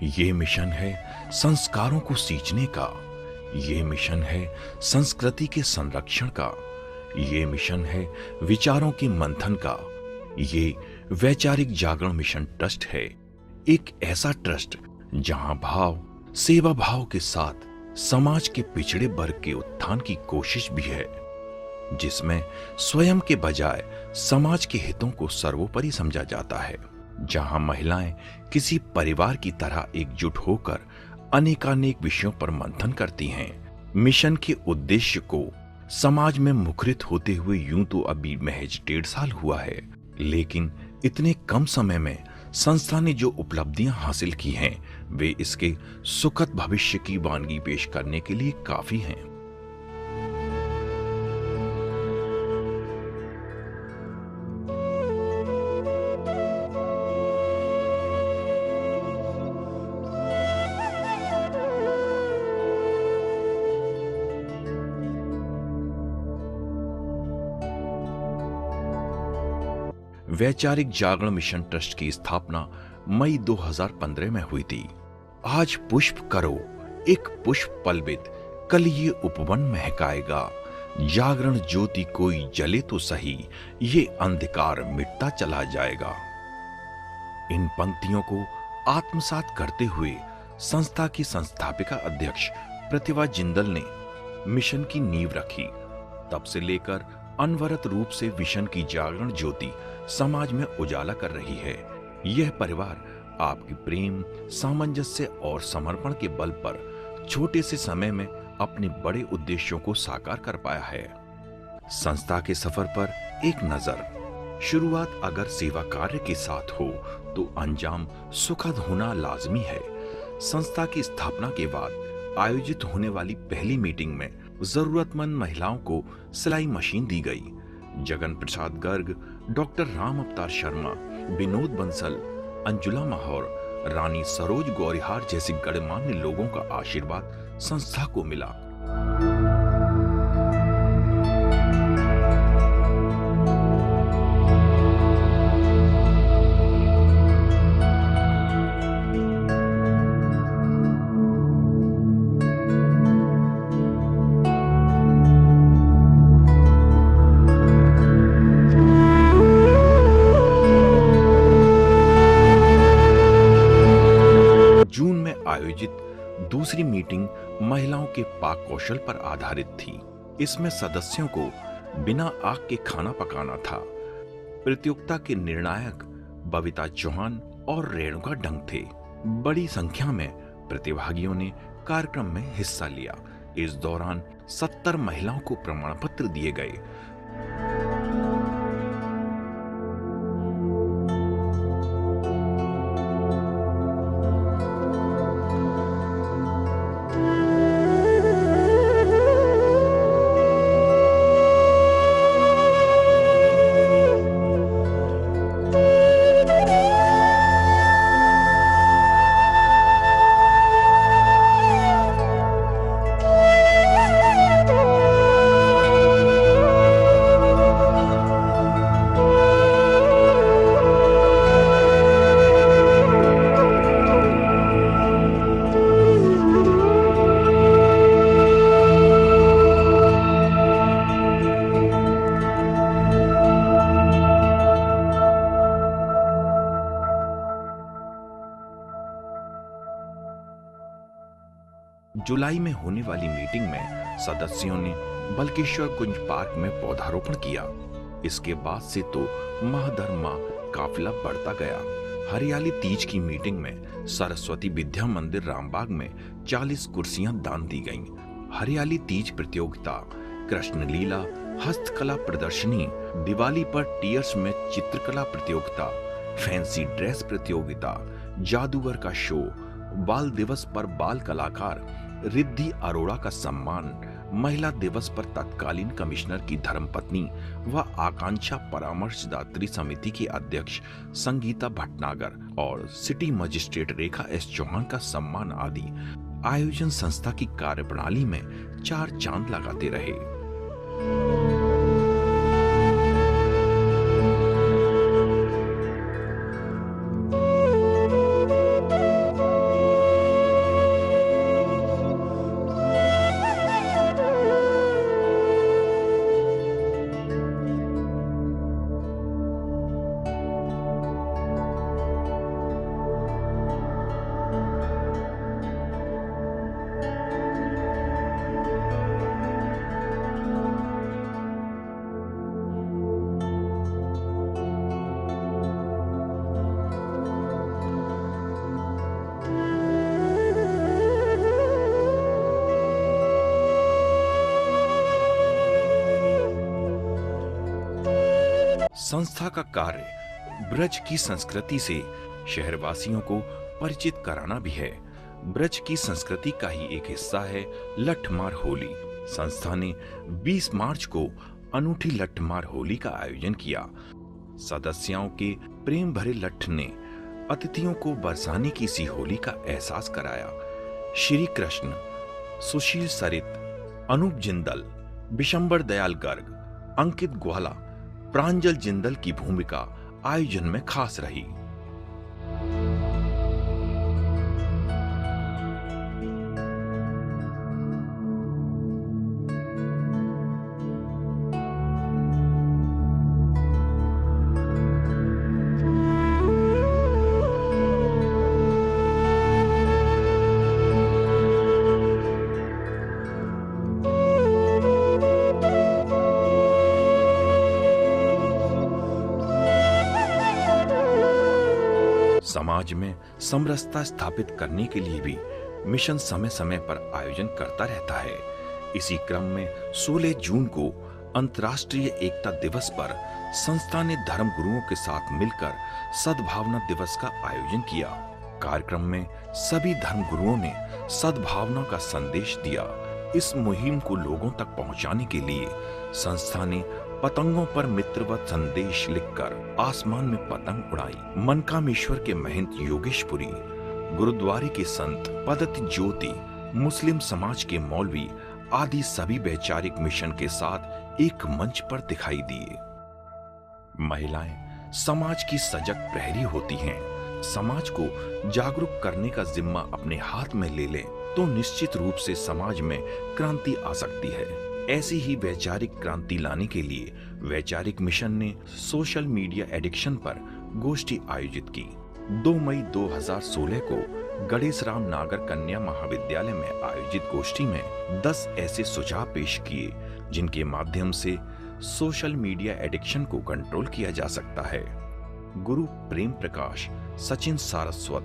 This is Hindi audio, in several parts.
ये मिशन है संस्कारों को सींचने का। ये मिशन है संस्कृति के संरक्षण का। ये मिशन है विचारों के मंथन का। ये वैचारिक जागरण मिशन ट्रस्ट है, एक ऐसा ट्रस्ट जहां भाव, सेवा भाव के साथ समाज के पिछड़े वर्ग के उत्थान की कोशिश भी है, जिसमें स्वयं के बजाय समाज के हितों को सर्वोपरि समझा जाता है, जहां महिलाएं किसी परिवार की तरह एकजुट होकर अनेकानेक विषयों पर मंथन करती हैं। मिशन के उद्देश्य को समाज में मुखरित होते हुए यूं तो अभी महज 1.5 साल हुआ है, लेकिन इतने कम समय में संस्था ने जो उपलब्धियां हासिल की हैं, वे इसके सुखद भविष्य की वानगी पेश करने के लिए काफी हैं। वैचारिक जागरण मिशन ट्रस्ट की स्थापना मई 2015 में हुई थी। आज पुष्प करो, एक पुष्प पलवित, कल ये उपवन महकाएगा। जागरण ज्योति कोई जले तो सही, ये अंधकार मिटता चला जाएगा। इन पंक्तियों को आत्मसात करते हुए संस्था की संस्थापिका अध्यक्ष प्रतिभा जिंदल ने मिशन की नींव रखी। तब से लेकर अनवरत रूप से मिशन की जागरण ज्योति समाज में उजाला कर रही है। यह परिवार आपकी प्रेम, सामंजस्य और समर्पण के बल पर छोटे से समय में अपने बड़े उद्देश्यों को साकार कर पाया है। संस्था के सफर पर एक नजर। शुरुआत अगर सेवा कार्य के साथ हो तो अंजाम सुखद होना लाजमी है। संस्था की स्थापना के बाद आयोजित होने वाली पहली मीटिंग में जरूरतमंद महिलाओं को सिलाई मशीन दी गई। जगन प्रसाद गर्ग, डॉक्टर राम अवतार शर्मा, विनोद बंसल, अंजुला माहौर, रानी सरोज गौरिहार जैसे गणमान्य लोगों का आशीर्वाद संस्था को मिला। जून में आयोजित दूसरी मीटिंग महिलाओं के पाक कौशल पर आधारित थी। इसमें सदस्यों को बिना आग के खाना पकाना था। प्रतियोगिता के निर्णायक बबीता चौहान और रेणुका डंग थे। बड़ी संख्या में प्रतिभागियों ने कार्यक्रम में हिस्सा लिया। इस दौरान 70 महिलाओं को प्रमाण पत्र दिए गए। जुलाई में होने वाली मीटिंग में सदस्यों ने बल्केश्वर कुंज पार्क में पौधारोपण किया। इसके बाद से तो माह दर माह काफिला बढ़ता गया। हरियाली तीज की मीटिंग में सरस्वती विद्या मंदिर रामबाग में 40 कुर्सियां दान दी गईं। हरियाली तीज प्रतियोगिता, कृष्ण लीला, हस्तकला प्रदर्शनी, दिवाली पर टीयर्स में चित्रकला प्रतियोगिता, फैंसी ड्रेस प्रतियोगिता, जादूगर का शो, बाल दिवस पर बाल कलाकार रिद्धि अरोड़ा का सम्मान, महिला दिवस पर तत्कालीन कमिश्नर की धर्मपत्नी व आकांक्षा परामर्शदात्री समिति की अध्यक्ष संगीता भटनागर और सिटी मजिस्ट्रेट रेखा एस चौहान का सम्मान आदि आयोजन संस्था की कार्यप्रणाली में 4 चांद लगाते रहे। संस्था का कार्य ब्रज की संस्कृति से शहरवासियों को परिचित कराना भी है। ब्रज की संस्कृति का ही एक हिस्सा है लठमार होली। संस्था ने 20 मार्च को अनूठी लठमार होली का आयोजन किया। सदस्यों के प्रेम भरे लठ ने अतिथियों को बरसाने की सी होली का एहसास कराया। श्री कृष्ण, सुशील सरित, अनूप जिंदल, बिशंबर दयाल गर्ग, अंकित ग्वाला, प्रांजल जिंदल की भूमिका आयोजन में खास रही। समाज में समरसता स्थापित करने के लिए भी मिशन समय समय पर आयोजन करता रहता है। इसी क्रम में 16 जून को अंतर्राष्ट्रीय एकता दिवस पर संस्था ने धर्म गुरुओं के साथ मिलकर सद्भावना दिवस का आयोजन किया। कार्यक्रम में सभी धर्म गुरुओं ने सद्भावना का संदेश दिया। इस मुहिम को लोगों तक पहुंचाने के लिए संस्था ने पतंगों पर मित्रवत संदेश लिखकर आसमान में पतंग उड़ाई। मनकामेश्वर के महंत योगेशपुरी, गुरुद्वारे के संत पदत ज्योति, मुस्लिम समाज के मौलवी आदि सभी वैचारिक मिशन के साथ एक मंच पर दिखाई दिए। महिलाएं समाज की सजग प्रहरी होती हैं। समाज को जागरूक करने का जिम्मा अपने हाथ में ले लें तो निश्चित रूप से समाज में क्रांति आ सकती है। ऐसी ही वैचारिक क्रांति लाने के लिए वैचारिक मिशन ने सोशल मीडिया एडिक्शन पर गोष्ठी आयोजित की। 2 मई 2016 को गणेश राम नागर कन्या महाविद्यालय में आयोजित गोष्ठी में 10 ऐसे सुझाव पेश किए जिनके माध्यम से सोशल मीडिया एडिक्शन को कंट्रोल किया जा सकता है। गुरु प्रेम प्रकाश, सचिन सारस्वत,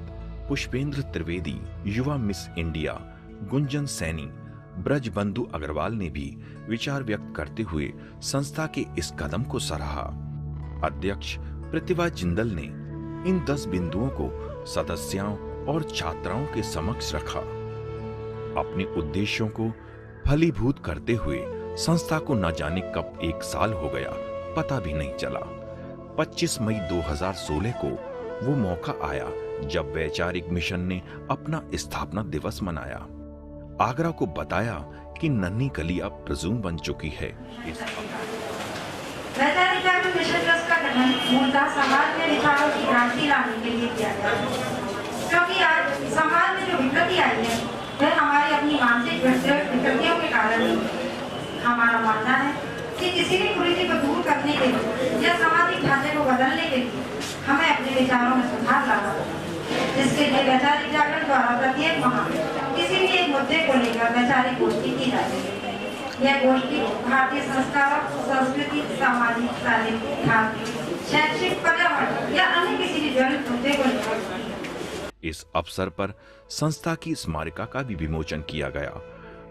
पुष्पेंद्र त्रिवेदी, युवा मिस इंडिया गुंजन सैनी, ब्रजबंधु अग्रवाल ने भी विचार व्यक्त करते हुए संस्था के इस कदम को सराहा। अध्यक्ष प्रतिभा जिंदल ने इन 10 बिंदुओं को सदस्यों और छात्राओं के समक्ष रखा। अपने उद्देश्यों को फलीभूत करते हुए संस्था को न जाने कब 1 साल हो गया, पता भी नहीं चला। 25 मई 2016 को वो मौका आया जब वैचारिक मिशन ने अपना स्थापना दिवस मनाया। आगरा को बताया कि नन्ही कली अब प्रजूम बन चुकी है। वैचारिक जागरण मिशन ट्रस्ट का गठन मूलतः समाज में विचारों की क्रांति लाने के लिए किया गया है, क्योंकि आज समाज में जो विकृति आई है वह हमारी अपनी मानसिक विकृतियों के कारण ही। हमारा मानना है कि किसी भी कुरीति को दूर करने के लिए या सामाजिक ढांचे को बदलने के लिए हमें अपने विचारों में सुधार लाना होगा। इसके लिए वैचारिक जागरण द्वारा प्रत्येक माह किसी भी एक मुद्दे को लेकर वैचारिक गोष्ठी की जाती है। यह गोष्ठी भारतीय संस्कारों, संस्कृति, सामाजिक, शारीरिक, धार्मिक, शैक्षिक, पर्यावरण या अन्य किसी भी ज्वलित मुद्दे को लेकर। इस अवसर पर संस्था की स्मारिका का भी विमोचन किया गया।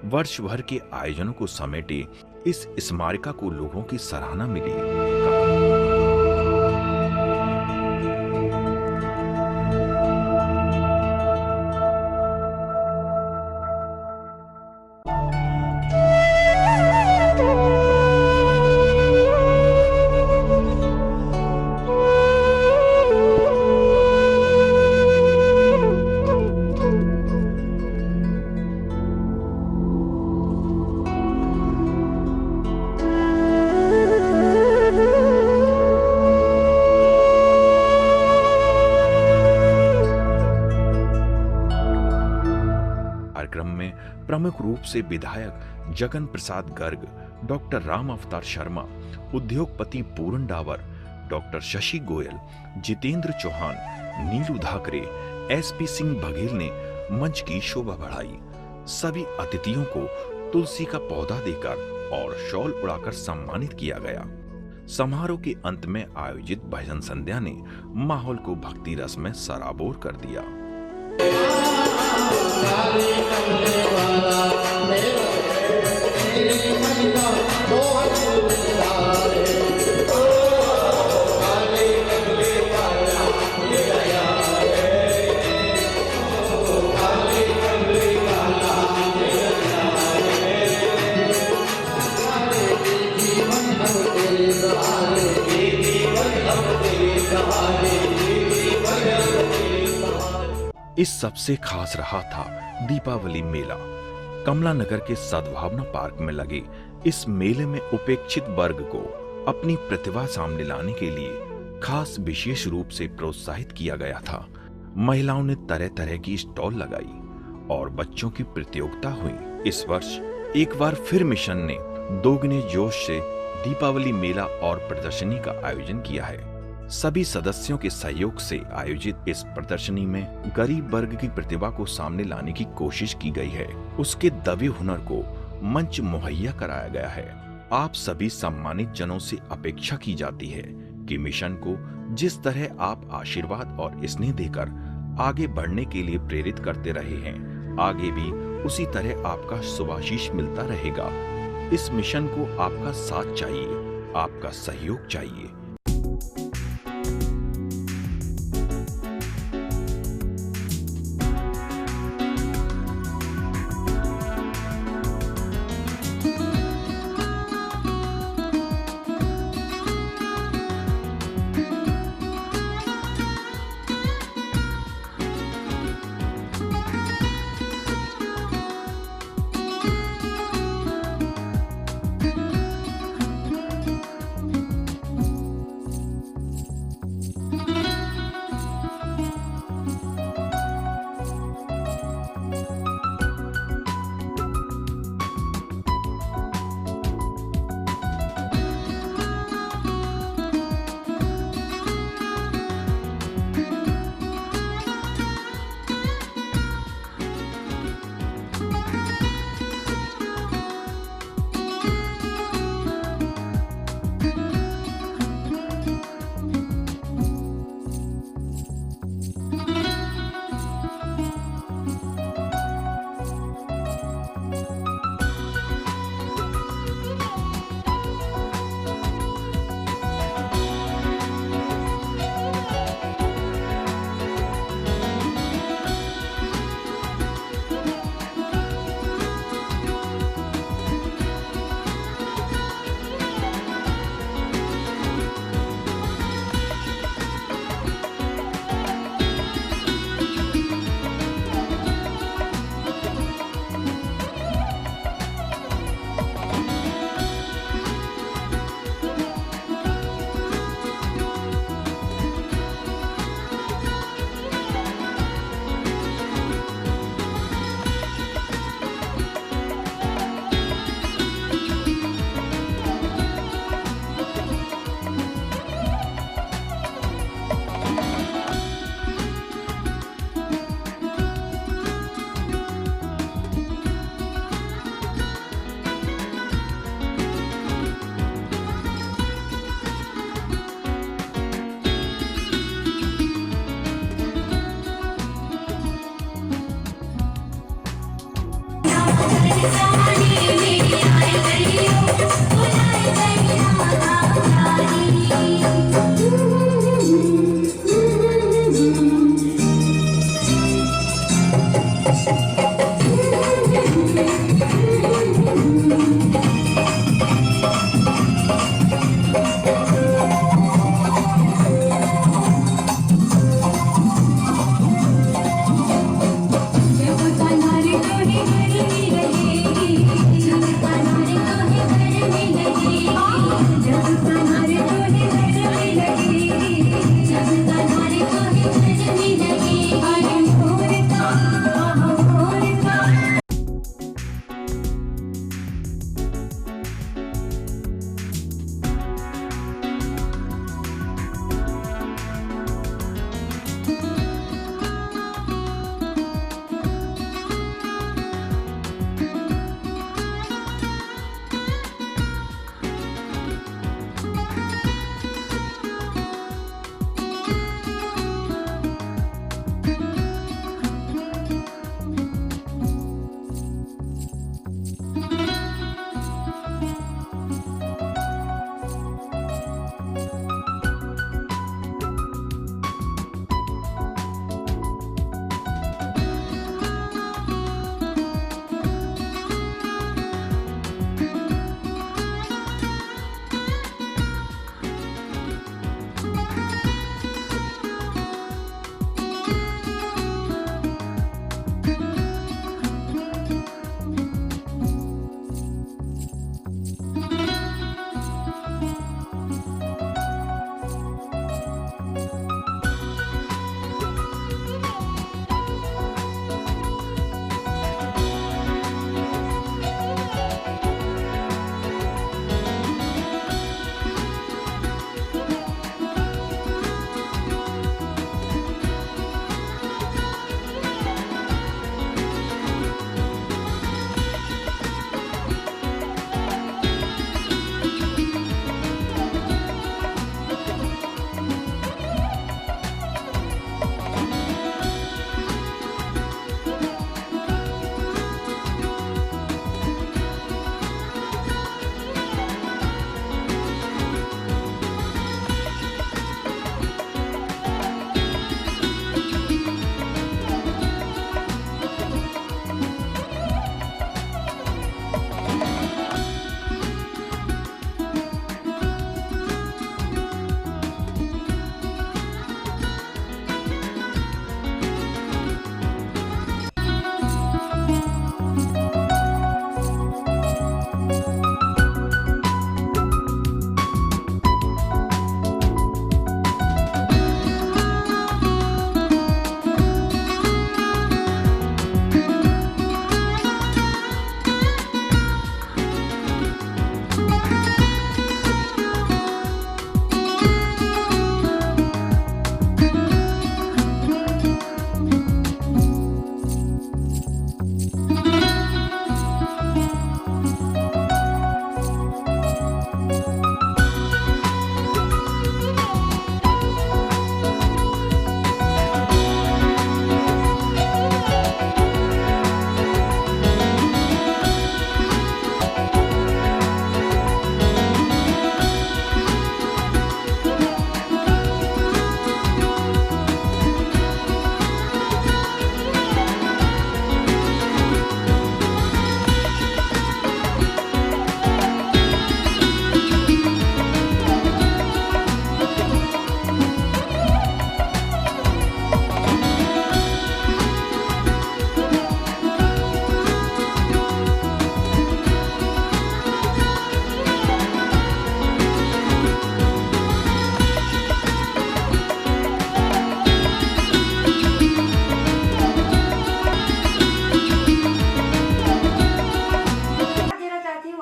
वर्ष भर के आयोजनों को समेटे इस स्मारिका को लोगों की सराहना मिली। प्रमुख रूप से विधायक जगन प्रसाद गर्ग, डॉक्टर राम अवतार शर्मा, उद्योगपति पूरन डावर, डॉक्टर शशि गोयल, जितेंद्र चौहान, नीलू धाकरे, एसपी सिंह बघेल ने मंच की शोभा बढ़ाई। सभी अतिथियों को तुलसी का पौधा देकर और शॉल उड़ाकर सम्मानित किया गया। समारोह के अंत में आयोजित भजन संध्या ने माहौल को भक्ति रस में सराबोर कर दिया। इस सबसे खास रहा था दीपावली मेला। कमला नगर के सद्भावना पार्क में लगे इस मेले में उपेक्षित वर्ग को अपनी प्रतिभा सामने लाने के लिए खास विशेष रूप से प्रोत्साहित किया गया था। महिलाओं ने तरह तरह की स्टॉल लगाई और बच्चों की प्रतियोगिता हुई। इस वर्ष एक बार फिर मिशन ने दोगुने जोश से दीपावली मेला और प्रदर्शनी का आयोजन किया है। सभी सदस्यों के सहयोग से आयोजित इस प्रदर्शनी में गरीब वर्ग की प्रतिभा को सामने लाने की कोशिश की गई है। उसके दबे हुनर को मंच मुहैया कराया गया है। आप सभी सम्मानित जनों से अपेक्षा की जाती है कि मिशन को जिस तरह आप आशीर्वाद और स्नेह देकर आगे बढ़ने के लिए प्रेरित करते रहे हैं, आगे भी उसी तरह आपका शुभाशीष मिलता रहेगा। इस मिशन को आपका साथ चाहिए, आपका सहयोग चाहिए।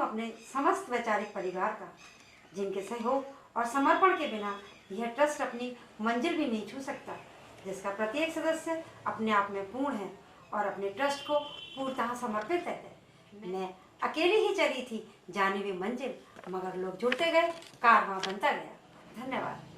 हूँ अपने समस्त वैचारिक परिवार का, जिनके सहयोग और समर्पण के बिना यह ट्रस्ट अपनी मंजिल भी नहीं छू सकता, जिसका प्रत्येक सदस्य अपने आप में पूर्ण है और अपने ट्रस्ट को पूर्णतः समर्पित है। मैं अकेली ही चली थी जाने भी मंजिल, मगर लोग जुड़ते गए, कारवां बनता गया। धन्यवाद।